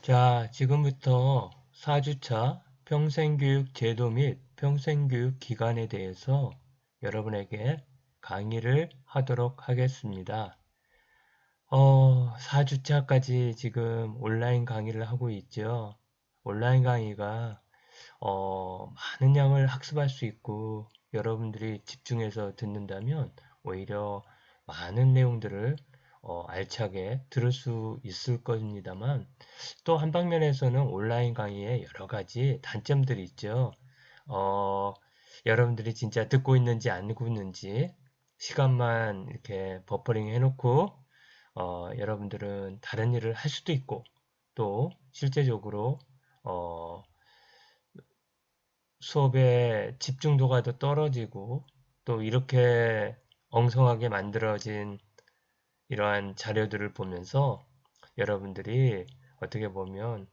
자, 지금부터 4주차 평생교육 제도 및 평생교육 기간에 대해서 여러분에게 강의를 하도록 하겠습니다. 4주차까지 지금 온라인 강의를 하고 있죠. 온라인 강의가 많은 양을 학습할 수 있고 여러분들이 집중해서 듣는다면 오히려 많은 내용들을 알차게 들을 수 있을 겁니다만 또 한 방면에서는 온라인 강의에 여러 가지 단점들이 있죠. 어, 여러분들이 진짜 듣고 있는지 안 듣고 있는지 시간만 이렇게 버퍼링 해놓고 여러분들은 다른 일을 할 수도 있고 또 실제적으로 어, 수업의 집중도가 더 떨어지고 또 이렇게 엉성하게 만들어진 이러한 자료들을 보면서 여러분들이 어떻게 보면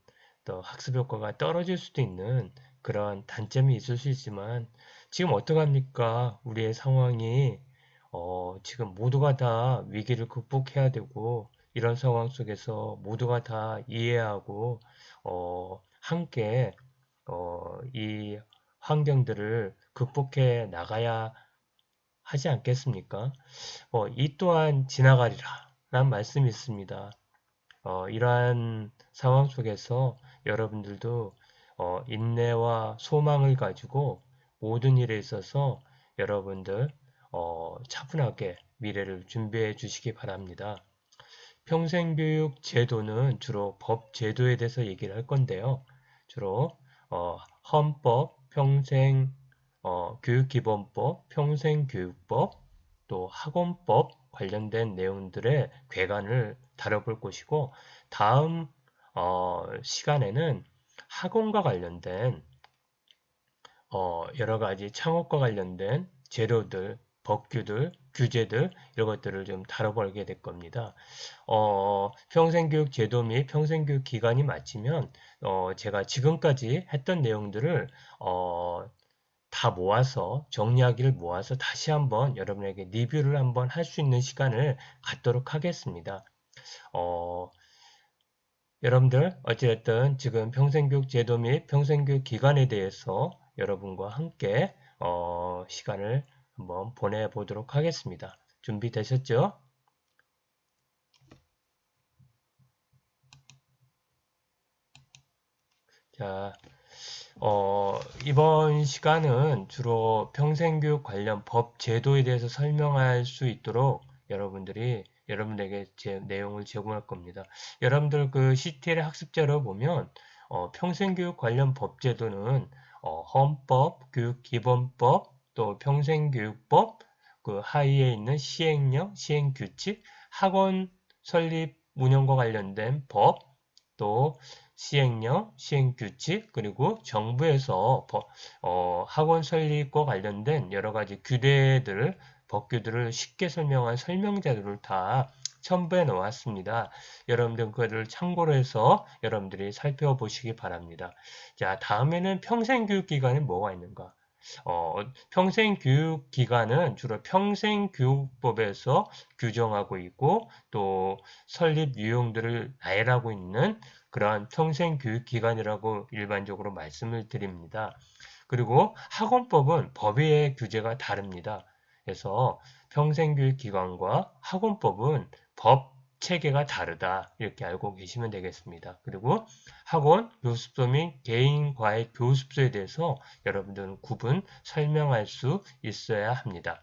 또 학습 효과가 떨어질 수도 있는 그런 단점이 있을 수 있지만 지금 어떡합니까? 우리의 상황이 지금 모두가 다 위기를 극복해야 되고 이런 상황 속에서 모두가 다 이해하고 함께 이 환경들을 극복해 나가야 하지 않겠습니까? 이 또한 지나가리라 라는 말씀이 있습니다. 이러한 상황 속에서 여러분들도 인내와 소망을 가지고 모든 일에 있어서 여러분들 차분하게 미래를 준비해 주시기 바랍니다. 평생교육 제도는 주로 법 제도에 대해서 얘기를 할 건데요. 주로 헌법, 교육기본법, 평생교육법, 또 학원법 관련된 내용들의 궤관을 다뤄볼 것이고 다음 시간에는 학원과 관련된 여러 가지 창업과 관련된 재료들, 법규들, 규제들 이런 것들을 좀 다뤄보게 될 겁니다. 평생교육 제도 및 평생교육 기간이 마치면 제가 지금까지 했던 내용들을 다 모아서 정리하기를 모아서 다시 한번 여러분에게 리뷰를 한번 할 수 있는 시간을 갖도록 하겠습니다. 어, 여러분들 어찌됐든 지금 평생교육 제도 및 평생교육 기간에 대해서 여러분과 함께 시간을 한번 보내보도록 하겠습니다. 준비되셨죠? 자, 이번 시간은 주로 평생교육 관련 법 제도에 대해서 설명할 수 있도록 여러분들에게 내용을 제공할 겁니다. 여러분들 그 CTL 학습자로 보면 평생교육 관련 법 제도는 헌법, 교육기본법, 또 평생교육법, 그 하위에 있는 시행령, 시행규칙, 학원 설립 운영과 관련된 법, 또 시행령, 시행규칙, 그리고 정부에서 학원 설립과 관련된 여러 가지 규례들, 법규들을 쉽게 설명한 설명자들을 다 첨부해 놓았습니다. 여러분들 그거를 참고로 해서 여러분들이 살펴보시기 바랍니다. 자, 다음에는 평생교육기관에 뭐가 있는가? 평생교육기관은 주로 평생교육법에서 규정하고 있고 또 설립 유형들을 나열하고 있는 그러한 평생교육기관이라고 일반적으로 말씀을 드립니다. 그리고 학원법은 법의 규제가 다릅니다. 그래서 평생교육기관과 학원법은 법 체계가 다르다 이렇게 알고 계시면 되겠습니다. 그리고 학원, 교습소 및 개인 과외 교습소에 대해서 여러분들은 구분 설명할 수 있어야 합니다.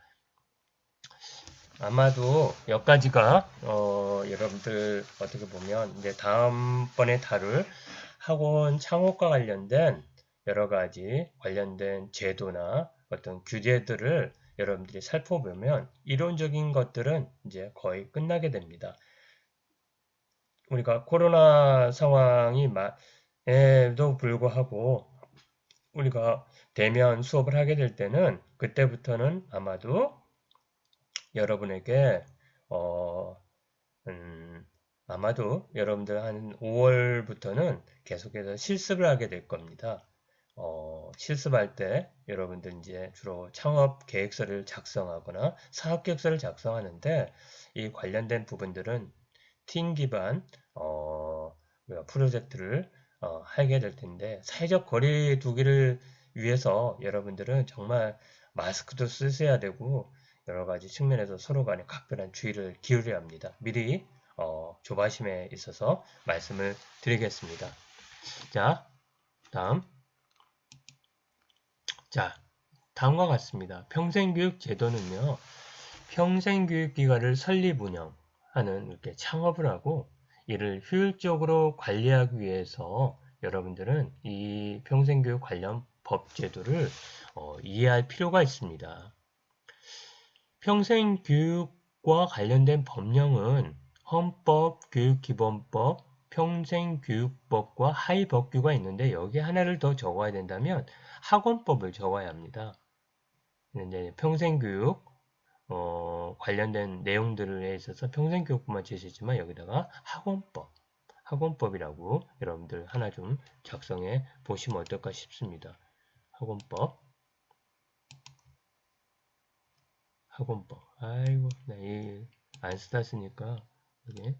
아마도 여기까지가 여러분들 어떻게 보면 이제 다음번에 다룰 학원 창업과 관련된 여러 가지 관련된 제도나 어떤 규제들을 여러분들이 살펴보면 이론적인 것들은 이제 거의 끝나게 됩니다. 우리가 코로나 상황이 에도 불구하고 우리가 대면 수업을 하게 될 때는 그때부터는 아마도 여러분에게 어, 아마도 여러분들 한 5월부터는 계속해서 실습을 하게 될 겁니다. 실습할 때 여러분들 이제 주로 창업 계획서를 작성하거나 사업 계획서를 작성하는데 이 관련된 부분들은 팀 기반 우리가 프로젝트를 하게 될 텐데 사회적 거리 두기를 위해서 여러분들은 정말 마스크도 쓰셔야 되고 여러 가지 측면에서 서로 간에 각별한 주의를 기울여야 합니다. 미리 조바심에 있어서 말씀을 드리겠습니다. 자, 다음. 자, 다음과 같습니다. 평생교육 제도는요, 평생교육기관을 설립 운영하는 이렇게 창업을 하고 이를 효율적으로 관리하기 위해서 여러분들은 이 평생교육 관련 법제도를 이해할 필요가 있습니다. 평생교육과 관련된 법령은 헌법, 교육기본법, 평생교육법과 하위법규가 있는데 여기 하나를 더 적어야 된다면 학원법을 적어야 합니다. 이제 평생교육 관련된 내용들에 있어서 평생교육뿐만 제시했지만 여기다가 학원법이라고 여러분들 하나 좀 작성해 보시면 어떨까 싶습니다. 학원법. 아이고, 나 안 쓰다 쓰니까 여기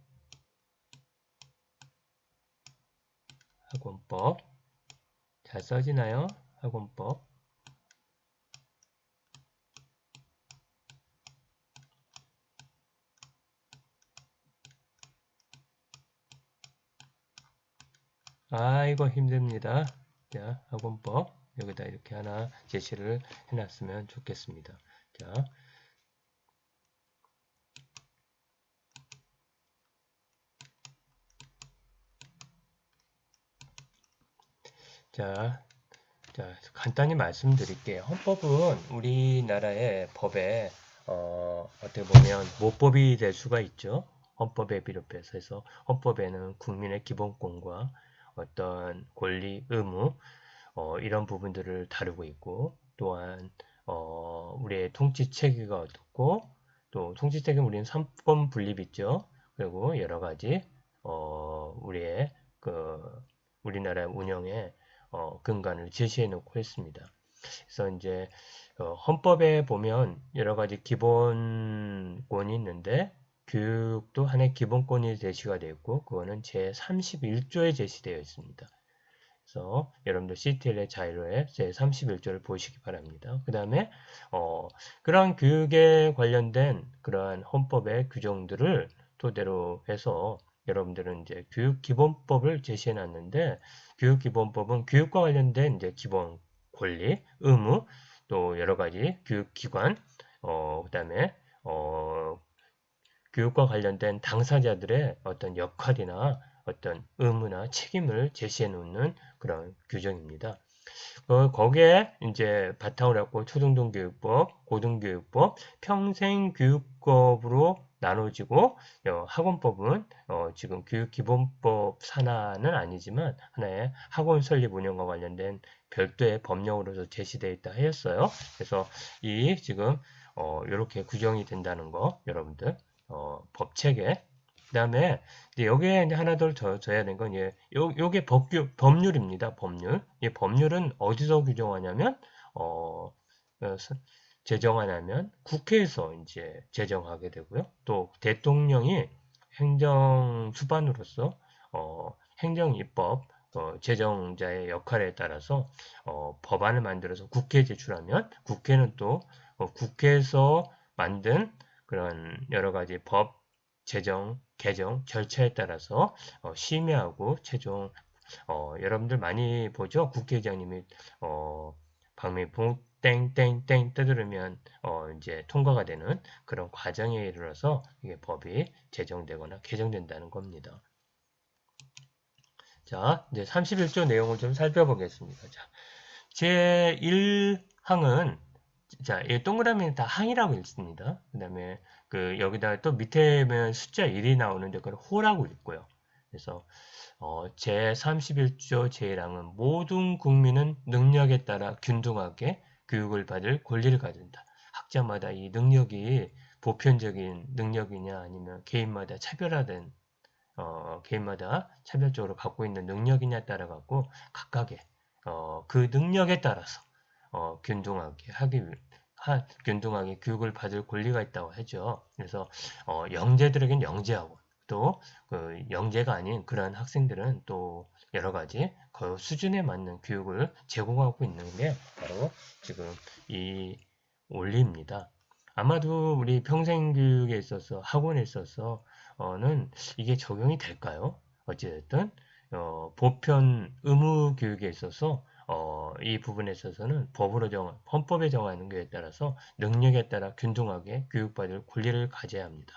학원법. 잘 써지나요? 학원법. 아이고 힘듭니다. 자, 학원법 여기다 이렇게 하나 제시를 해놨으면 좋겠습니다. 자, 간단히 말씀드릴게요. 헌법은 우리나라의 법에 어떻게 보면 모법이 될 수가 있죠. 헌법에 비롯해서 해서 헌법에는 국민의 기본권과 어떤 권리, 의무 이런 부분들을 다루고 있고 또한 우리의 통치 체계가 어떻고 또 통치 체계는 우리는 삼권 분립 있죠. 그리고 여러 가지 우리의 우리나라 운영의 근간을 제시해 놓고 했습니다. 그래서 이제 헌법에 보면 여러 가지 기본권이 있는데 교육도 하나의 기본권이 제시가 되어 있고 그거는 제 31조에 제시되어 있습니다. 그래서 여러분들 CTL의 자료에 제 31조를 보시기 바랍니다. 그 다음에 그러한 교육에 관련된 그러한 헌법의 규정들을 토대로 해서 여러분들은 이제 교육기본법을 제시해 놨는데 교육기본법은 교육과 관련된 이제 기본 권리, 의무, 또 여러 가지 교육기관, 그다음에 교육과 관련된 당사자들의 어떤 역할이나 어떤 의무나 책임을 제시해 놓는 그런 규정입니다. 거기에 이제 바탕을 하고 초중등교육법, 고등교육법, 평생교육법으로 나눠지고 학원법은 지금 교육기본법 산하는 아니지만 하나의 학원 설립 운영과 관련된 별도의 법령으로서 제시되어 있다 하였어요. 그래서 이 지금 이렇게 규정이 된다는 거 여러분들 법체계 그 다음에 여기에 이제 하나 더 줘야 되는 건 요게 법률입니다. 법률. 이 법률은 어디서 규정하냐면 제정하냐면 국회에서 이제 제정하게 되고요. 또 대통령이 행정 수반으로서 행정입법 제정자의 역할에 따라서 법안을 만들어서 국회에 제출하면 국회는 또 국회에서 만든 그런 여러 가지 법 제정, 개정 절차에 따라서 심의하고 최종 여러분들 많이 보죠? 국회의장님이 방미봉 땡땡땡 떠들으면 이제 통과가 되는 그런 과정에 이르러서 이게 법이 제정되거나 개정된다는 겁니다. 자, 이제 31조 내용을 좀 살펴보겠습니다. 자, 제1항은 자, 이 동그라미는 다 항이라고 읽습니다. 그 다음에 여기다 또 밑에 면 숫자 1이 나오는데 그걸 호라고 읽고요. 그래서 제31조 제1항은 모든 국민은 능력에 따라 균등하게 교육을 받을 권리를 가진다. 학자마다 이 능력이 보편적인 능력이냐 아니면 개인마다 차별화된 개인마다 차별적으로 갖고 있는 능력이냐에 따라 갖고 각각의 그 능력에 따라서 균등하게 균등하게 교육을 받을 권리가 있다고 하죠. 그래서 영재들에겐 영재학원, 또 그 영재가 아닌 그러한 학생들은 또 여러 가지 그 수준에 맞는 교육을 제공하고 있는 게 바로 지금 이 원리입니다. 아마도 우리 평생교육에 있어서 학원에 있어서는 이게 적용이 될까요? 어찌됐든 보편 의무 교육에 있어서 이 부분에 있어서는 헌법에 정하는 것에 따라서 능력에 따라 균등하게 교육받을 권리를 가져야 합니다.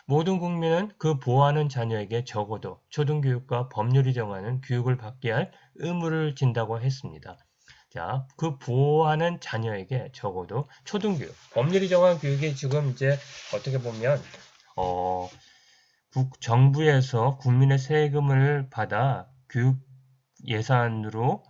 모든 국민은 그 보호하는 자녀에게 적어도 초등교육과 법률이 정하는 교육을 받게 할 의무를 진다고 했습니다. 자, 그 보호하는 자녀에게 적어도 초등교육, 법률이 정한 교육이 지금 이제 어떻게 보면 정부에서 국민의 세금을 받아 교육 예산으로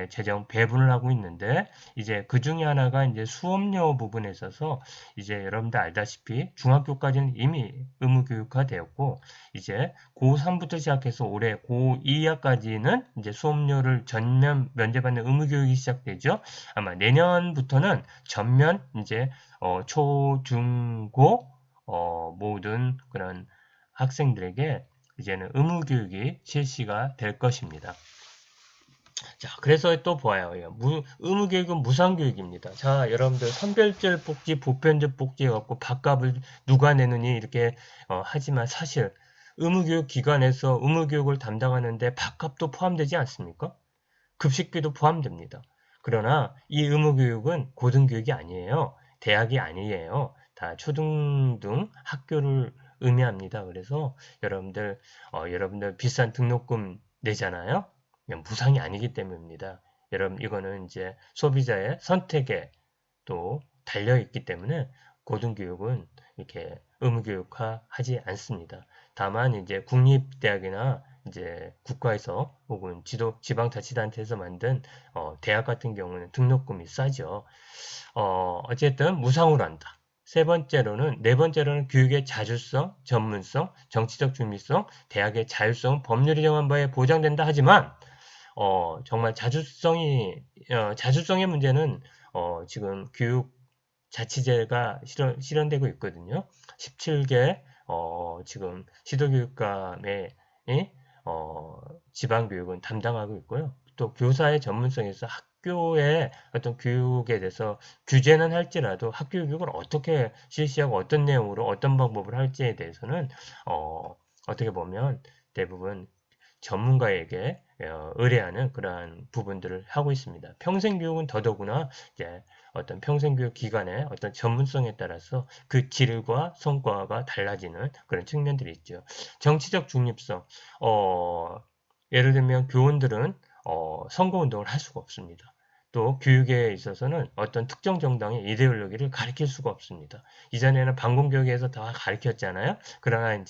재정 배분을 하고 있는데 이제 그 중에 하나가 이제 수업료 부분에 있어서 이제 여러분들 알다시피 중학교까지는 이미 의무교육화 되었고 이제 고3부터 시작해서 올해 고2까지는 이제 수업료를 전면 면제받는 의무교육이 시작되죠. 아마 내년부터는 전면 이제 초, 중, 고 모든 그런 학생들에게 이제는 의무교육이 실시가 될 것입니다. 자, 그래서 또 보아요. 의무교육은 무상교육입니다. 자, 여러분들 선별적 복지, 보편적 복지 해갖고 밥값을 누가 내느니 이렇게 하지만 사실 의무교육 기관에서 의무교육을 담당하는데 밥값도 포함되지 않습니까? 급식비도 포함됩니다. 그러나 이 의무교육은 고등교육이 아니에요. 대학이 아니에요. 다 초등등 학교를 의미합니다. 그래서 여러분들 비싼 등록금 내잖아요. 무상이 아니기 때문입니다. 여러분 이거는 이제 소비자의 선택에 또 달려 있기 때문에 고등교육은 이렇게 의무교육화 하지 않습니다. 다만 이제 국립대학이나 이제 국가에서 혹은 지방자치단체에서 만든 대학 같은 경우는 등록금이 싸죠. 어쨌든 무상으로 한다. 네 번째로는 교육의 자주성, 전문성, 정치적 중립성, 대학의 자율성, 법률이 정한 바에 보장된다 하지만 정말 자주성의 문제는 지금 교육 자치제가 실현되고 있거든요. 17개 지금 시도교육감의 지방교육은 담당하고 있고요. 또 교사의 전문성에서 학교의 어떤 교육에 대해서 규제는 할지라도 학교 교육을 어떻게 실시하고 어떤 내용으로 어떤 방법을 할지에 대해서는 어떻게 보면 대부분 전문가에게 의뢰하는 그러한 부분들을 하고 있습니다. 평생교육은 더더구나 이제 어떤 평생교육 기관의 어떤 전문성에 따라서 그 질과 성과가 달라지는 그런 측면들이 있죠. 정치적 중립성, 예를 들면 교원들은 선거운동을 할 수가 없습니다. 또 교육에 있어서는 어떤 특정 정당의 이데올로기를 가리킬 수가 없습니다. 이전에는 반공교육에서 다 가르쳤잖아요. 그러나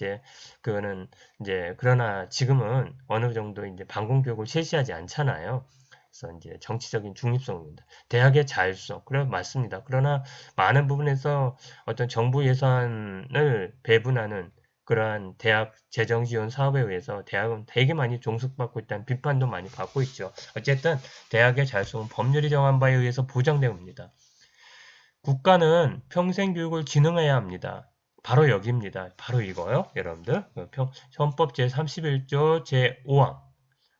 지금은 어느 정도 이제 반공교육을 실시하지 않잖아요. 그래서 이제 정치적인 중립성입니다. 대학의 자율성, 그래 맞습니다. 그러나 많은 부분에서 어떤 정부 예산을 배분하는 그러한 대학 재정 지원 사업에 의해서 대학은 되게 많이 종속받고 있다는 비판도 많이 받고 있죠. 어쨌든 대학의 자율성은 법률이 정한 바에 의해서 보장됩니다. 국가는 평생교육을 진흥해야 합니다. 바로 여기입니다. 바로 이거요. 여러분들 헌법 제31조 제5항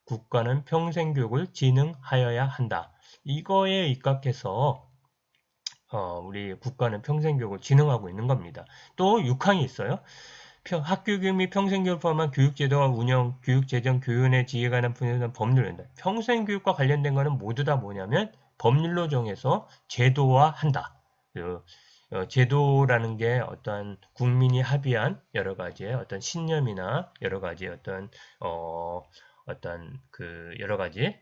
국가는 평생교육을 진흥하여야 한다. 이거에 입각해서 우리 국가는 평생교육을 진흥하고 있는 겁니다. 또 6항이 있어요. 학교교육 및 평생교육을 포함한 교육제도와 운영, 교육재정, 교육의 지위에 관한 분야는 법률입니다. 평생교육과 관련된 거는 모두 다 뭐냐면 법률로 정해서 제도화한다. 제도라는 게 어떤 국민이 합의한 여러 가지의 어떤 신념이나 여러 가지의 여러 가지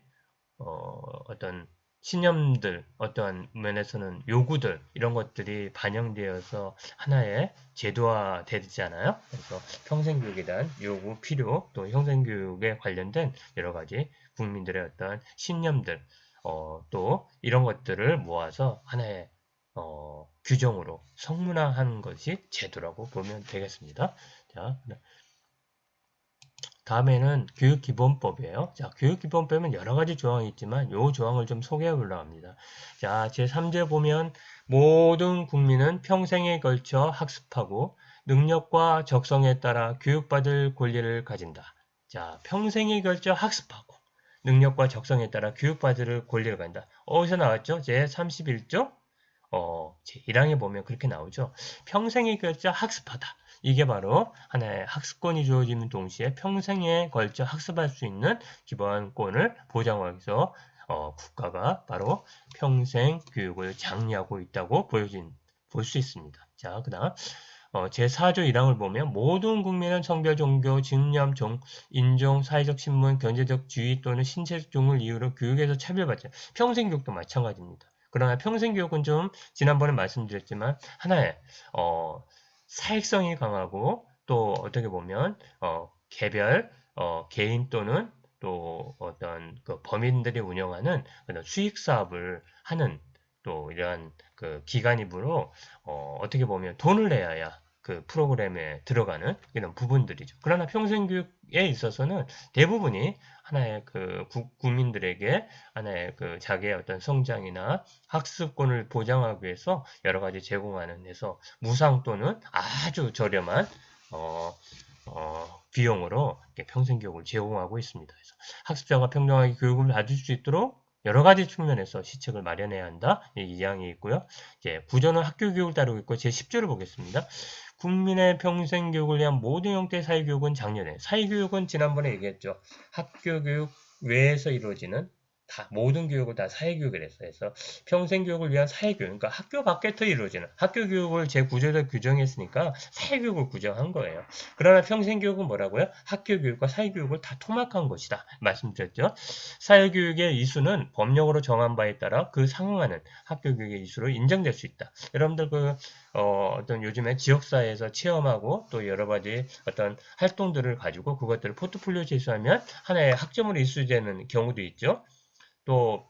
어떤 신념들, 어떠한 면에서는 요구들 이런 것들이 반영되어서 하나의 제도화 되잖아요. 그래서 평생교육에 대한 요구, 필요, 또 평생교육에 관련된 여러 가지 국민들의 어떤 신념들, 또 이런 것들을 모아서 하나의 규정으로 성문화하는 것이 제도라고 보면 되겠습니다. 자, 다음에는 교육기본법이에요. 자, 교육기본법은 여러 가지 조항이 있지만 이 조항을 좀 소개해 보려고 합니다. 자, 제3제 보면 모든 국민은 평생에 걸쳐 학습하고 능력과 적성에 따라 교육받을 권리를 가진다. 자, 평생에 걸쳐 학습하고 능력과 적성에 따라 교육받을 권리를 가진다. 어디서 나왔죠? 제 31조 제 1항에 보면 그렇게 나오죠. 평생에 걸쳐 학습하다. 이게 바로 하나의 학습권이 주어지는 동시에 평생에 걸쳐 학습할 수 있는 기본권을 보장하기 위해서 국가가 바로 평생 교육을 장려하고 있다고 볼 수 있습니다. 자, 그 다음 제4조 1항을 보면 모든 국민은 성별, 종교, 직념, 인종, 사회적 신분, 경제적 지위 또는 신체적 종을 이유로 교육에서 차별받지 않습니다. 평생교육도 마찬가지입니다. 그러나 평생교육은 좀 지난번에 말씀드렸지만 하나의 사익성이 강하고 또 어떻게 보면 개별 개인 또는 또 어떤 그 범인들이 운영하는 그런 수익 사업을 하는 또 이러한 그 기관이므로 어떻게 보면 돈을 내야 그 프로그램에 들어가는 이런 부분들이죠. 그러나 평생교육에 있어서는 대부분이 하나의 그 국민들에게 하나의 그 자기의 어떤 성장이나 학습권을 보장하기 위해서 여러 가지 제공하는 데서 무상 또는 아주 저렴한 비용으로 평생교육을 제공하고 있습니다. 그래서 학습자가 평등하게 교육을 받을 수 있도록 여러 가지 측면에서 시책을 마련해야 한다. 이 이항이 있고요. 이제 구조는 학교 교육을 따르고 있고 제10조를 보겠습니다. 국민의 평생 교육을 위한 모든 형태의 사회교육은 장려돼. 사회교육은 지난번에 얘기했죠. 학교 교육 외에서 이루어지는 모든 교육을 다 사회교육을 했어요. 그래서 평생교육을 위한 사회교육, 그러니까 학교 밖에서 이루어지는 학교 교육을 제9조에서 규정했으니까 사회교육을 규정한 거예요. 그러나 평생교육은 뭐라고요? 학교 교육과 사회교육을 다 통합한 것이다. 말씀드렸죠. 사회교육의 이수는 법령으로 정한 바에 따라 그 상응하는 학교 교육의 이수로 인정될 수 있다. 여러분들 어떤 요즘에 지역사회에서 체험하고 또 여러 가지 어떤 활동들을 가지고 그것들을 포트폴리오 제시하면 하나의 학점으로 이수되는 경우도 있죠. 또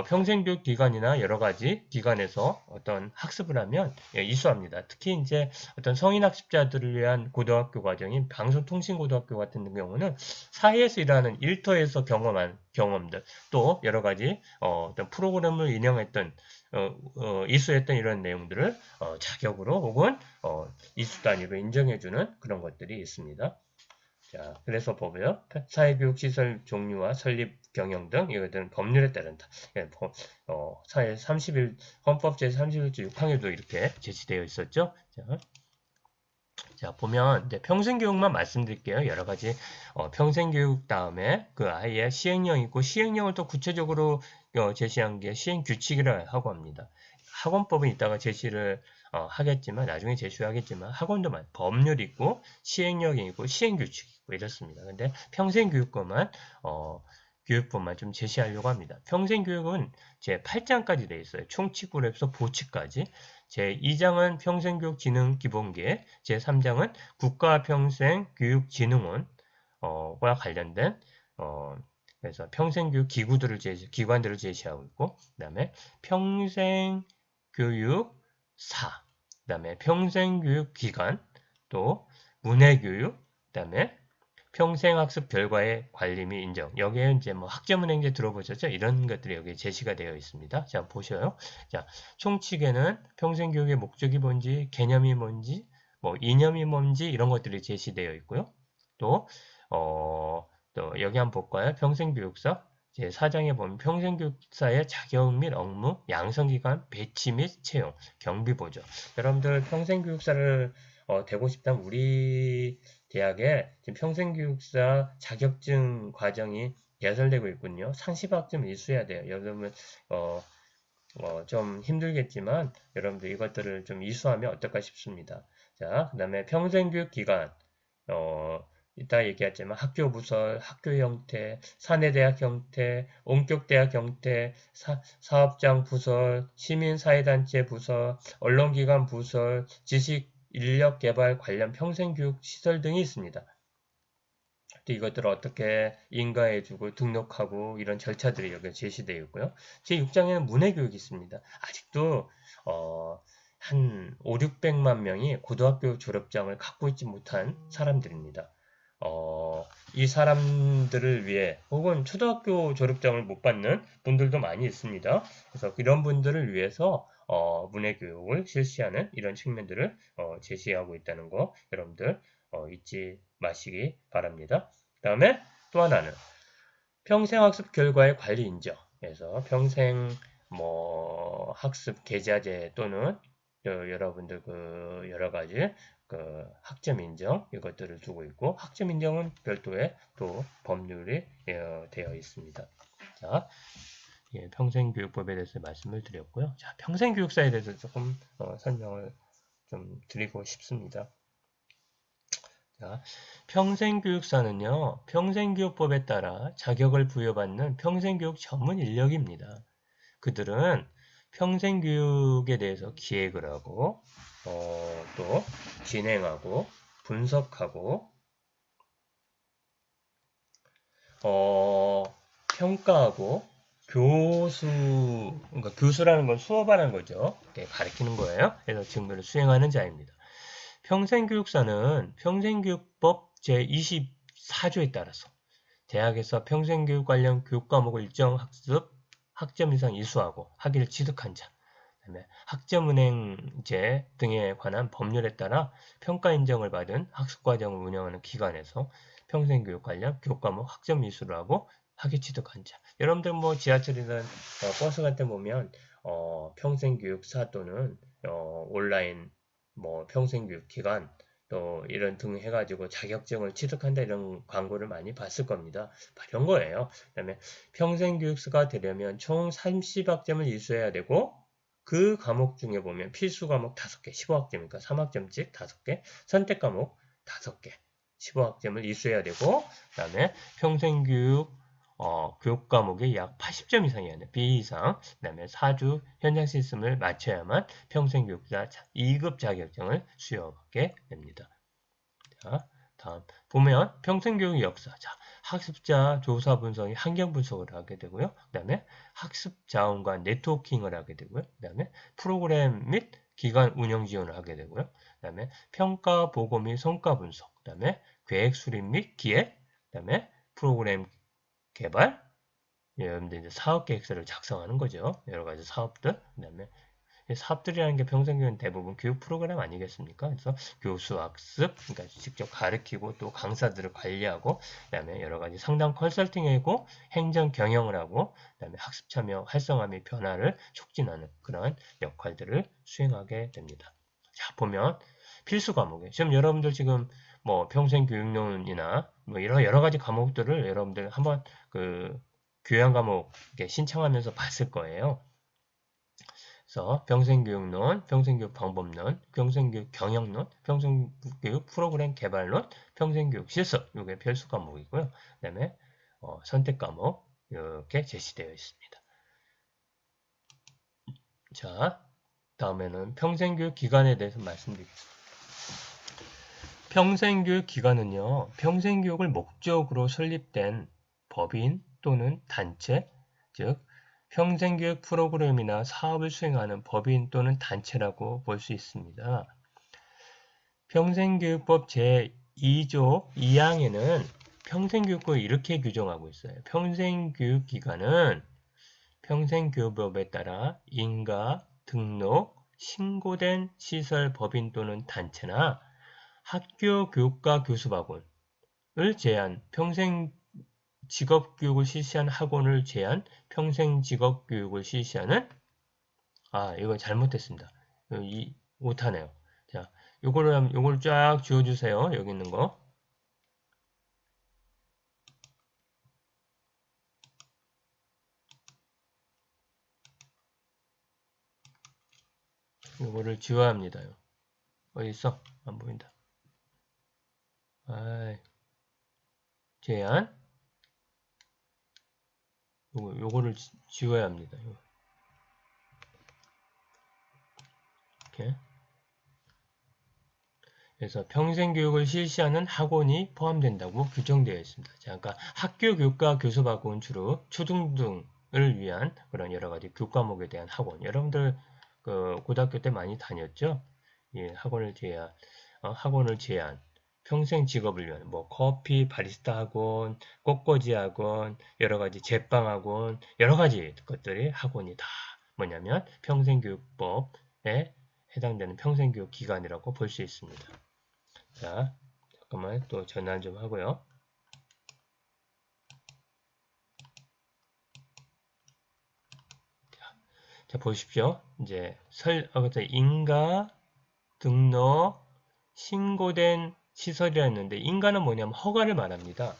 평생교육 기관이나 여러 가지 기관에서 어떤 학습을 하면 이수합니다. 특히 이제 어떤 성인 학습자들을 위한 고등학교 과정인 방송통신고등학교 같은 경우는 사회에서 일하는 일터에서 경험한 경험들 또 여러 가지 어떤 프로그램을 인용했던 이수했던 이런 내용들을 자격으로 혹은 이수 단위로 인정해주는 그런 것들이 있습니다. 자, 그래서 보고요. 사회교육시설 종류와 설립, 경영 등 이것들은 법률에 따른다. 사회 31, 헌법 제31조 6항에도 이렇게 제시되어 있었죠. 자, 보면 이제 평생교육만 말씀드릴게요. 여러 가지 평생교육 다음에 그 아이의 시행령이 있고 시행령을 또 구체적으로 제시한 게 시행규칙이라고 하고 합니다. 학원법은 이따가 제시를 하겠지만 나중에 제시하겠지만 학원도 법률이 있고 시행령이 있고 시행규칙이 있고 이렇습니다. 근데 평생교육법만 교육법만 좀 제시하려고 합니다. 평생교육은 제 8장까지 되어 있어요. 총칙구에서 보칙까지. 제2장은 평생교육진흥 기본계, 제3장은 국가평생교육진흥원과 관련된 그래서 평생교육 기관들을 제시하고 있고, 그 다음에 평생교육사, 그 다음에 평생교육기관, 또 문해교육, 그 다음에 평생학습 결과의 관리 및 인정. 여기에 이제 뭐 학점은행제 들어보셨죠? 이런 것들이 여기 제시가 되어 있습니다. 자, 보셔요. 자, 총칙에는 평생교육의 목적이 뭔지, 개념이 뭔지, 뭐 이념이 뭔지 이런 것들이 제시되어 있고요. 또 여기 한번 볼까요? 평생교육사. 제4장에 보면 평생교육사의 자격 및 업무, 양성기간, 배치 및 채용, 경비보조. 여러분들 평생교육사를 되고 싶다면 우리 대학에 지금 평생교육사 자격증 과정이 개설되고 있군요. 상시학점 이수해야 돼요. 여러분 좀 힘들겠지만 여러분들 이것들을 좀 이수하면 어떨까 싶습니다. 자, 그 다음에 평생교육 기간 이따 얘기했지만 학교 부설, 학교 형태, 사내대학 형태, 원격대학 형태, 사업장 부설, 시민사회단체 부설, 언론기관 부설, 지식 인력 개발 관련 평생교육 시설 등이 있습니다. 이것들을 어떻게 인가해주고 등록하고 이런 절차들이 여기 제시되어 있고요. 제6장에는 문해교육이 있습니다. 아직도 한 5, 600만 명이 고등학교 졸업장을 갖고 있지 못한 사람들입니다. 이 사람들을 위해 혹은 초등학교 졸업장을 못 받는 분들도 많이 있습니다. 그래서 이런 분들을 위해서 문해교육을 실시하는 이런 측면들을 제시하고 있다는 거 여러분들 잊지 마시기 바랍니다. 그 다음에 또 하나는 평생학습 결과의 관리 인정. 그래서 평생 뭐 학습 계좌제 또는 여러분들 그 여러 가지 그 학점 인정 이것들을 두고 있고 학점 인정은 별도의 또 법률이 되어 있습니다. 자, 예, 평생교육법에 대해서 말씀을 드렸고요. 자, 평생교육사에 대해서 조금 설명을 좀 드리고 싶습니다. 자, 평생교육사는요, 평생교육법에 따라 자격을 부여받는 평생교육 전문 인력입니다. 그들은 평생교육에 대해서 기획을 하고, 또 진행하고, 분석하고, 평가하고, 그러니까 교수라는 건 수업하는 거죠. 가르치는 거예요. 그래서 직무를 수행하는 자입니다. 평생교육사는 평생교육법 제24조에 따라서 대학에서 평생교육 관련 교육 과목을 일정 학점 이상 이수하고 학위를 취득한 자, 그다음에 학점은행제 등에 관한 법률에 따라 평가 인정을 받은 학습과정을 운영하는 기관에서 평생교육 관련 교육 과목 학점 이수를 하고 학위 취득한 자. 여러분들 뭐 지하철이나 버스 같은 데 보면 평생교육사 또는 온라인 뭐 평생교육기관 또 이런 등 해가지고 자격증을 취득한다 이런 광고를 많이 봤을 겁니다. 이런 거예요. 그 다음에 평생교육사가 되려면 총 30학점을 이수해야 되고 그 과목 중에 보면 필수 과목 5개, 15학점이니까 3학점씩 5개, 선택 과목 5개, 15학점을 이수해야 되고 그 다음에 평생교육 교육 과목이 약 80점 이상이어야 돼. B 이상. 그 다음에 4주 현장 시스템을 마쳐야만 평생교육자 2급 자격증을 수여받게 됩니다. 자, 다음 보면 평생교육 역사. 자, 학습자 조사 분석이 환경 분석을 하게 되고요. 그 다음에 학습 자원과 네트워킹을 하게 되고요. 그 다음에 프로그램 및 기관 운영 지원을 하게 되고요. 그 다음에 평가 보고 및 성과 분석. 그 다음에 계획 수립 및 기획. 그 다음에 프로그램 개발, 여러분들 이제 사업 계획서를 작성하는 거죠. 여러 가지 사업들. 그다음에 사업들이라는 게 평생교육은 대부분 교육 프로그램 아니겠습니까? 그래서 교수 학습, 그러니까 직접 가르치고 또 강사들을 관리하고, 그다음에 여러 가지 상담 컨설팅이고 행정 경영을 하고, 그다음에 학습 참여 활성화 및 변화를 촉진하는 그런 역할들을 수행하게 됩니다. 자, 보면 필수 과목에 지금 여러분들 지금 뭐 평생교육론이나 뭐 여러 가지 과목들을 여러분들 한번 그 교양 과목 신청하면서 봤을 거예요. 그래서 평생교육론, 평생교육 방법론, 평생교육 경영론, 평생교육 프로그램 개발론, 평생교육 실습 이게 필수 과목이고요. 그다음에 선택 과목 이렇게 제시되어 있습니다. 자, 다음에는 평생교육 기간에 대해서 말씀드리겠습니다. 평생교육 기관은요, 평생교육을 목적으로 설립된 법인 또는 단체, 즉 평생교육 프로그램이나 사업을 수행하는 법인 또는 단체라고 볼 수 있습니다. 평생교육법 제2조 2항에는 평생교육을 이렇게 규정하고 있어요. 평생교육기관은 평생교육법에 따라 인가, 등록, 신고된 시설 법인 또는 단체나 학교 교육과 교수학원을 제한, 평생 직업교육을 실시한 학원을 제한, 평생 직업교육을 실시하는 이거 잘못됐습니다. 못하네요. 자, 요걸 쫙 지워주세요. 여기 있는 거. 요거를 지워야 합니다. 어디 있어? 안 보인다. 제한. 요거를 지워야 합니다. 이렇게. 그래서 평생교육을 실시하는 학원이 포함된다고 규정되어 있습니다. 자, 그러니까 학교 교육과 교수학원 주로 초등등을 위한 그런 여러 가지 교육 과목에 대한 학원. 여러분들 그 고등학교 때 많이 다녔죠? 예, 학원을 제한. 평생 직업을 위한 뭐 커피 바리스타 학원, 꽃꽂이 학원, 여러 가지 제빵 학원, 여러 가지 것들이 학원이 다 뭐냐면 평생교육법에 해당되는 평생교육기관이라고 볼 수 있습니다. 자, 잠깐만 또 전환 좀 하고요. 자, 보십시오. 이제 인가 등록 신고된 시설이라 했는데 인가는 뭐냐면 허가를 말합니다.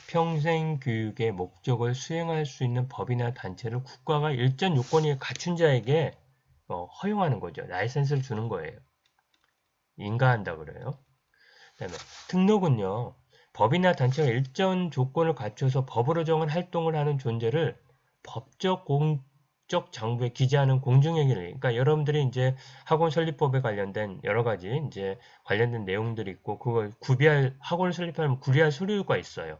평생교육의 목적을 수행할 수 있는 법이나 단체를 국가가 일정 요건이 갖춘 자에게 허용하는 거죠. 라이센스를 주는 거예요. 인가한다 그래요. 그다음에 등록은요. 법이나 단체가 일정 조건을 갖춰서 법으로 정한 활동을 하는 존재를 법적 공적 장부에 기재하는 공증행위를, 그러니까 여러분들이 이제 학원 설립법에 관련된 여러 가지 이제 관련된 내용들이 있고 그걸 학원을 설립하면 구비할 서류가 있어요.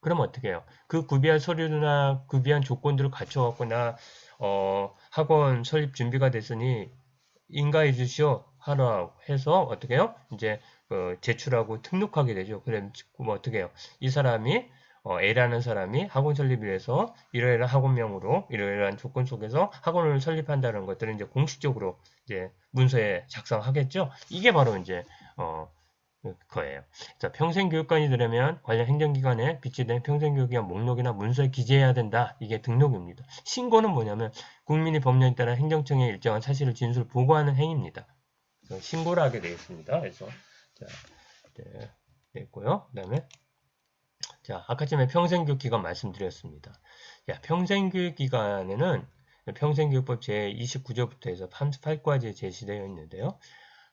그럼 어떻게 해요? 그 구비할 서류나 구비한 조건들을 갖춰갖고 학원 설립 준비가 됐으니 인가해 주시오 하라 해서 어떻게 해요? 이제 제출하고 등록하게 되죠. 그럼 뭐 어떻게 해요? 이 사람이 A라는 사람이 학원 설립을 위해서 이러이러한 학원명으로 이러이러한 조건 속에서 학원을 설립한다는 것들을 이제 공식적으로 이제 문서에 작성하겠죠. 이게 바로 이제 거예요. 자, 평생교육관이 되려면 관련 행정기관에 비치된 평생교육기관 목록이나 문서에 기재해야 된다. 이게 등록입니다. 신고는 뭐냐면 국민이 법령에 따라 행정청에 일정한 사실을 진술 보고하는 행위입니다. 신고를 하게 되어 있습니다. 그래서 자, 네, 됐고요. 그다음에 자, 아까 전에 평생교육기관 말씀드렸습니다. 야, 평생교육기관에는 평생교육법 제29조부터 해서 38까지 제시되어 있는데요.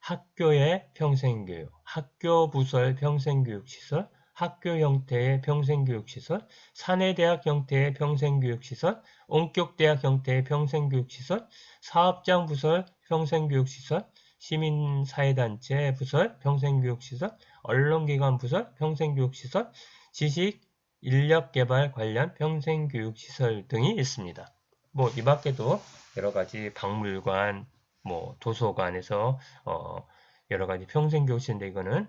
학교의 평생교육, 학교 부설 평생교육시설, 학교 형태의 평생교육시설, 사내대학 형태의 평생교육시설, 원격대학 형태의 평생교육시설, 사업장 부설 평생교육시설, 시민사회단체 부설 평생교육시설, 언론기관 부설 평생교육시설, 지식 인력개발 관련 평생교육시설 등이 있습니다. 뭐 이 밖에도 여러 가지 박물관, 뭐 도서관에서 여러 가지 평생교육시인데 이거는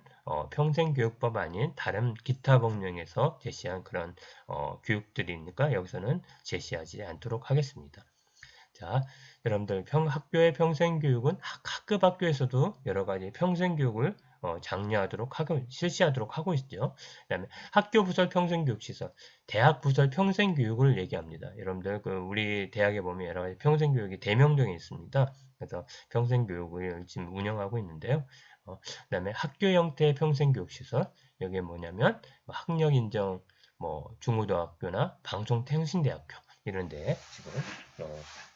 평생교육법 아닌 다른 기타 법령에서 제시한 그런 교육들이니까 여기서는 제시하지 않도록 하겠습니다. 자, 여러분들 학교의 평생교육은 학급 학교에서도 여러 가지 평생교육을 실시하도록 하고 있죠. 그 다음에 학교 부설 평생교육시설, 대학 부설 평생교육을 얘기합니다. 여러분들 우리 대학에 보면 여러 가지 평생교육이 대명동에 있습니다. 그래서 평생교육을 지금 운영하고 있는데요. 그 다음에 학교 형태의 평생교육시설, 여기에 뭐냐면 학력인정 중고등학교나 방송통신대학교 이런데 지금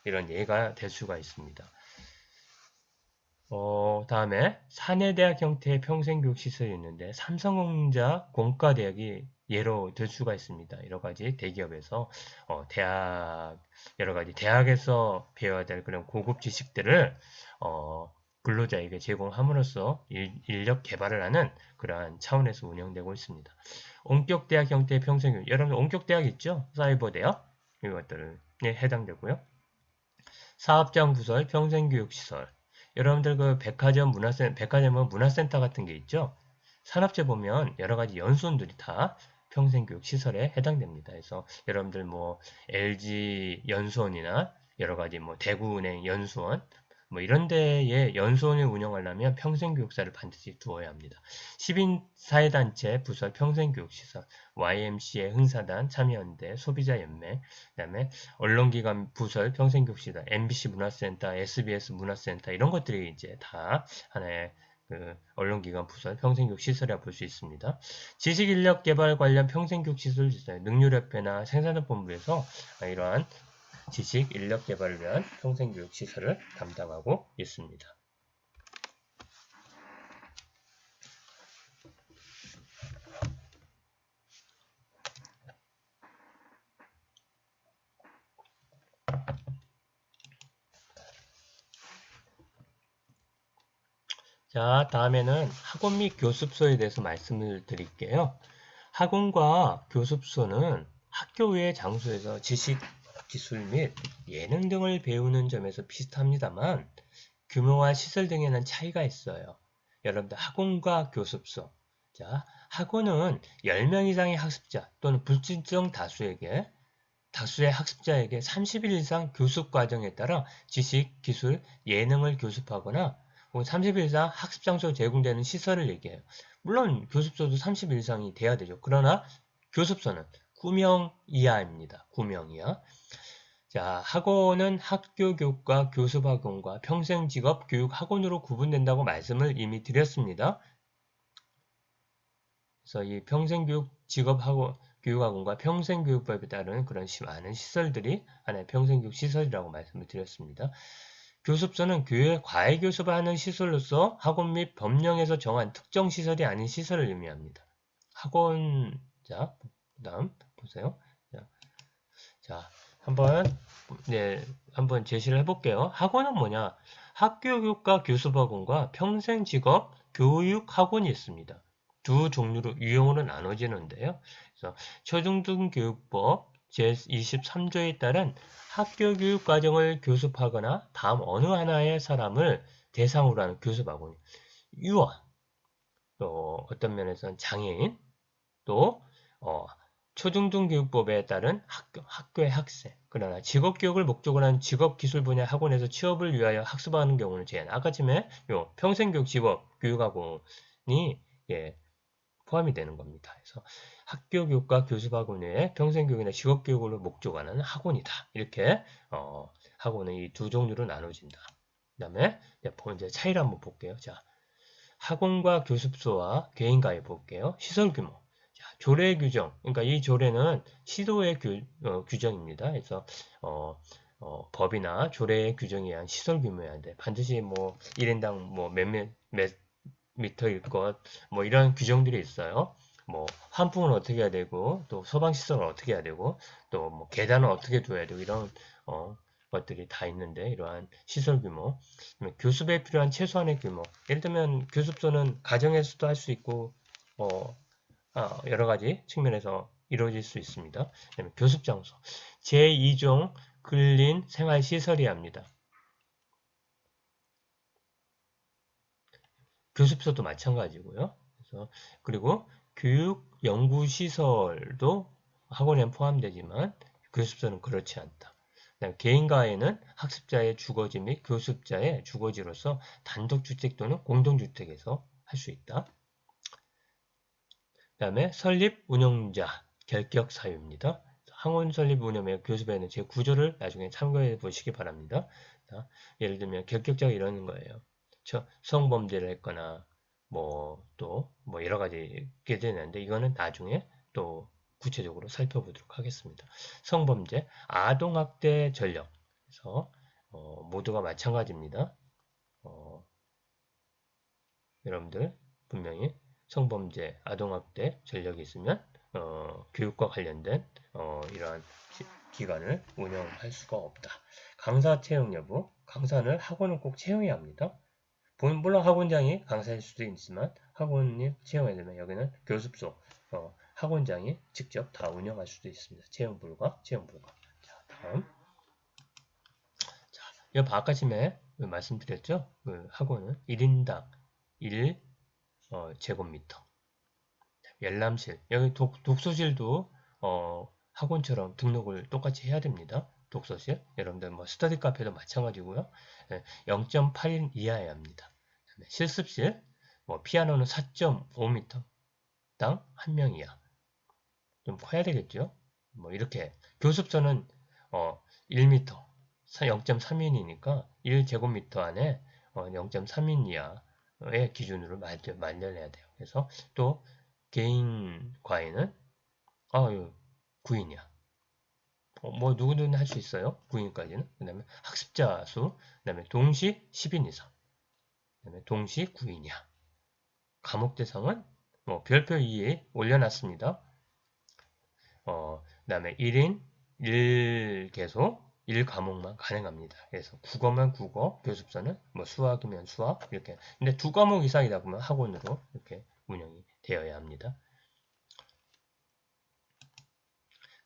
이런 예가 될 수가 있습니다. 다음에 사내대학 형태의 평생교육시설이 있는데 삼성전자 공과대학이 예로 들 수가 있습니다. 여러 가지 대기업에서 여러 가지 대학에서 배워야 될 그런 고급 지식들을 근로자에게 제공함으로써 인력 개발을 하는 그러한 차원에서 운영되고 있습니다. 원격대학 형태의 평생교육, 여러분 원격대학 있죠? 사이버대학 이것들에 해당되고요. 사업장 부설 평생교육시설, 여러분들 백화점은 문화센터 같은 게 있죠? 산업재 보면 여러 가지 연수원들이 다 평생교육 시설에 해당됩니다. 그래서 여러분들 LG 연수원이나 여러 가지 대구은행 연수원 이런 데에 연수원을 운영하려면 평생교육사를 반드시 두어야 합니다. 시민사회단체 부설 평생교육시설, YMCA 흥사단, 참여연대, 소비자연맹, 그 다음에 언론기관 부설 평생교육시설, MBC 문화센터, SBS 문화센터 이런 것들이 이제 다 하나의 언론기관 부설 평생교육 시설이라고 볼 수 있습니다. 지식인력개발 관련 평생교육 시설 있어요. 능률협회나 생산업본부에서 이러한 지식 인력 개발을 위한 평생교육 시설을 담당하고 있습니다. 자, 다음에는 학원 및 교습소에 대해서 말씀을 드릴게요. 학원과 교습소는 학교 외의 장소에서 지식, 기술 및 예능 등을 배우는 점에서 비슷합니다만 규모와 시설 등에는 차이가 있어요. 여러분들 학원과 교습소. 자, 학원은 10명 이상의 학습자 또는 불특정 다수에게 다수의 학습자에게 30일 이상 교습 과정에 따라 지식, 기술, 예능을 교습하거나 혹은 30일 이상 학습 장소 제공되는 시설을 얘기해요. 물론 교습소도 30일 이상이 돼야 되죠. 그러나 교습소는 9명 이하입니다. 9명 이하. 자, 학원은 학교 교과 교습학원과 평생직업 교육학원으로 구분된다고 말씀을 이미 드렸습니다. 그래서 이 평생교육 직업학원 교육학원과 평생교육법에 따른 그런 많은 시설들이 하나의 평생교육 시설이라고 말씀을 드렸습니다. 교습소는 교회 과외 교습을 하는 시설로서 학원 및 법령에서 정한 특정 시설이 아닌 시설을 의미합니다. 학원, 자, 그 다음 보세요. 자, 한번 제시를 해볼게요. 학원은 뭐냐? 학교교과 교습학원과 평생직업 교육학원이 있습니다. 두 종류로 유형으로 나눠지는데요. 그래서 초중등교육법 제23조에 따른 학교교육 과정을 교습하거나 다음 어느 하나의 사람을 대상으로 하는 교습학원이 유아, 또 어떤 면에서는 장애인, 또 초중등교육법에 따른 학교의 학생, 그러나 직업교육을 목적으로 한 직업기술 분야 학원에서 취업을 위하여 학습하는 경우는 제한. 아까 전에 평생교육 직업교육학원이 포함이 되는 겁니다. 그래서 학교교육과 교습학원 외에 평생교육이나 직업교육을 목적으로 하는 학원이다. 이렇게 학원은 이 두 종류로 나눠진다. 그 다음에 이제 차이를 한번 볼게요. 자, 학원과 교습소와 개인가에 볼게요. 시설 규모. 자, 조례 규정. 그러니까 이 조례는 시도의 규정입니다. 그래서 법이나 조례의 규정에 의한 시설 규모여야 돼. 반드시 뭐 1인당 뭐 몇 미터일 것, 뭐 이런 규정들이 있어요. 뭐 환풍은 어떻게 해야 되고, 또 소방시설은 어떻게 해야 되고, 또 뭐 계단은 어떻게 둬야 되고 이런 것들이 다 있는데 이러한 시설 규모, 교습에 필요한 최소한의 규모. 예를 들면 교습소는 가정에서도 할 수 있고, 여러 가지 측면에서 이루어질 수 있습니다. 교습 장소 제2종 근린 생활시설이야 합니다. 교습소도 마찬가지고요. 그래서 그리고 교육 연구시설도 학원에 포함되지만 교습소는 그렇지 않다. 개인가에는 학습자의 주거지 및 교습자의 주거지로서 단독주택 또는 공동주택에서 할 수 있다. 그 다음에 설립 운영자 결격 사유입니다. 학원 설립 운영의 교습에는 제 구조를 나중에 참고해 보시기 바랍니다. 예를 들면 결격자가 이러는 거예요. 성범죄를 했거나 뭐 여러 가지 게 되는데 이거는 나중에 또 구체적으로 살펴보도록 하겠습니다. 성범죄, 아동학대 전력. 그래서 모두가 마찬가지입니다. 여러분들 분명히 성범죄, 아동학대 전력이 있으면 교육과 관련된 이러한 기관을 운영할 수가 없다. 강사 채용 여부, 강사는 학원은 꼭 채용해야 합니다. 물론 학원장이 강사일 수도 있지만 학원이 채용해야 되면 여기는 교습소, 학원장이 직접 다 운영할 수도 있습니다. 채용 불가. 자, 다음. 자, 여기 아까 전에 말씀드렸죠? 그 학원은 1인당 1 제곱미터. 열람실. 여기 독서실도 학원처럼 등록을 똑같이 해야 됩니다. 독서실. 여러분들 뭐 스터디 카페도 마찬가지고요. 0.8인 이하여야 합니다. 실습실. 뭐 피아노는 4.5m 당 1명 이하. 좀 커야 되겠죠? 뭐 이렇게 교습소는 1m 0.3인이니까 1제곱미터 안에 0.3인 이하의 기준으로 만들어야 돼요. 그래서 또 개인 과외는 9인이야. 뭐 누구든 할 수 있어요. 9인까지는. 그 다음에 학습자 수, 그 다음에 동시 10인 이상. 그 다음에 동시 9인이야. 과목 대상은 뭐 별표 2에 올려놨습니다. 그 다음에 1인 1개소 1과목만 가능합니다. 그래서 국어면 국어, 교습서는 뭐 수학이면 수학 이렇게. 근데 두 과목 이상이다 보면 학원으로 이렇게 운영이 되어야 합니다.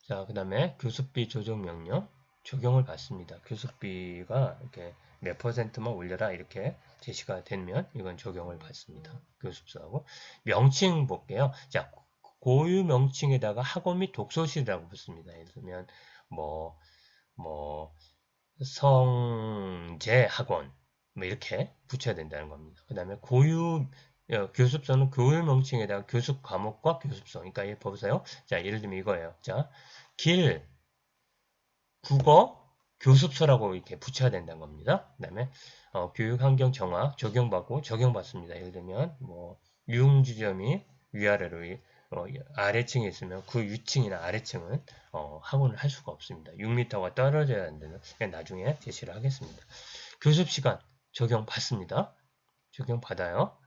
자, 그 다음에 교습비 조정 명령 적용을 받습니다. 교습비가 이렇게 몇 %만 올려라 이렇게 제시가 되면 이건 적용을 받습니다. 교습소하고 명칭 볼게요. 자, 고유 명칭에다가 학원 및 독서실이라고 붙습니다. 예를 들면 뭐 성재 학원 뭐 이렇게 붙여야 된다는 겁니다. 그 다음에 고유 교습서는 교유 명칭에다가 교습 과목과 교습서. 그러니까 이 보세요. 자, 예를 들면 이거예요. 자, 길 국어 교습서라고 이렇게 붙여야 된다는 겁니다. 그 다음에 교육환경 정화 적용받습니다. 예를 들면 뭐 유흥지점이 위아래로 아래층에 있으면 그 위층이나 아래층은 학원을 할 수가 없습니다. 6m가 떨어져야 한다는 나중에 제시를 하겠습니다. 교습시간 적용받습니다. 적용받아요.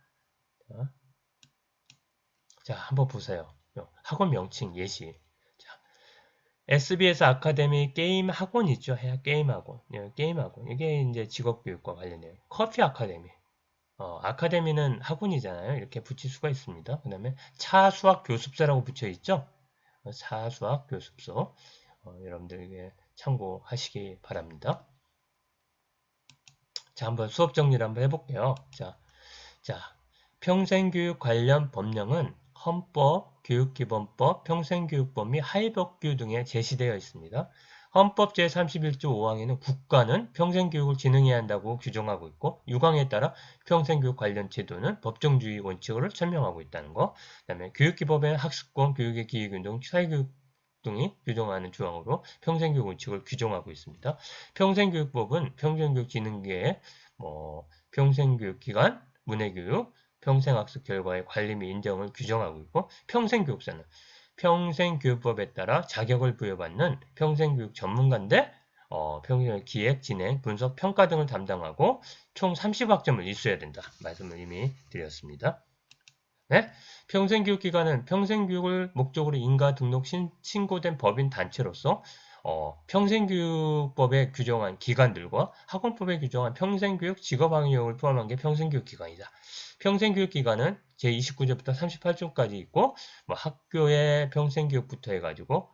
자, 한번 보세요. 학원 명칭 예시. SBS 아카데미 게임 학원 있죠? 게임 학원. 게임 학원. 이게 이제 직업교육과 관련해요. 커피 아카데미. 아카데미는 학원이잖아요. 이렇게 붙일 수가 있습니다. 그 다음에 차 수학 교습소라고 붙여 있죠? 차 수학 교습소. 여러분들에게 참고하시기 바랍니다. 자, 한번 수업 정리를 한번 해볼게요. 자, 평생교육 관련 법령은 헌법, 교육기본법, 평생교육법 및 하위법규 등에 제시되어 있습니다. 헌법 제31조 5항에는 국가는 평생교육을 진행해야 한다고 규정하고 있고 6항에 따라 평생교육 관련 제도는 법정주의 원칙을 설명하고 있다는 거. 그 다음에 교육기법에는 학습권, 교육의 기획운동, 사회교육 등이 규정하는 조항으로 평생교육 원칙을 규정하고 있습니다. 평생교육법은 평생교육진흥계의 평생교육기관, 문해교육, 평생학습 결과의 관리 및 인정을 규정하고 있고 평생교육사는 평생교육법에 따라 자격을 부여받는 평생교육 전문가인데 평생교육 기획, 진행, 분석, 평가 등을 담당하고 총 30학점을 이수해야 된다. 말씀을 이미 드렸습니다. 네? 평생교육기관은 평생교육을 목적으로 인가 등록 신고된 법인 단체로서 평생교육법에 규정한 기관들과 학원법에 규정한 평생교육 직업학력을 포함한 게 평생교육기관이다. 평생교육기관은 제29조부터 38조까지 있고 학교의 평생교육부터 해가지고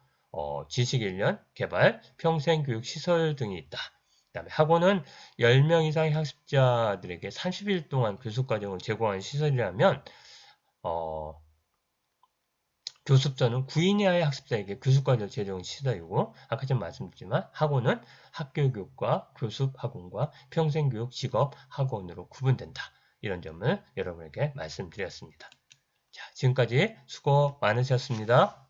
지식인련, 개발, 평생교육 시설 등이 있다. 그 다음에 학원은 10명 이상의 학습자들에게 30일 동안 교습과정을 제공하는 시설이라면 교습서는 9인 이하의 학습자에게 교습과정 제공 시설이고 아까 좀 말씀드렸지만 학원은 학교교육과 교습학원과 평생교육 직업학원으로 구분된다. 이런 점을 여러분에게 말씀드렸습니다. 자, 지금까지 수고 많으셨습니다.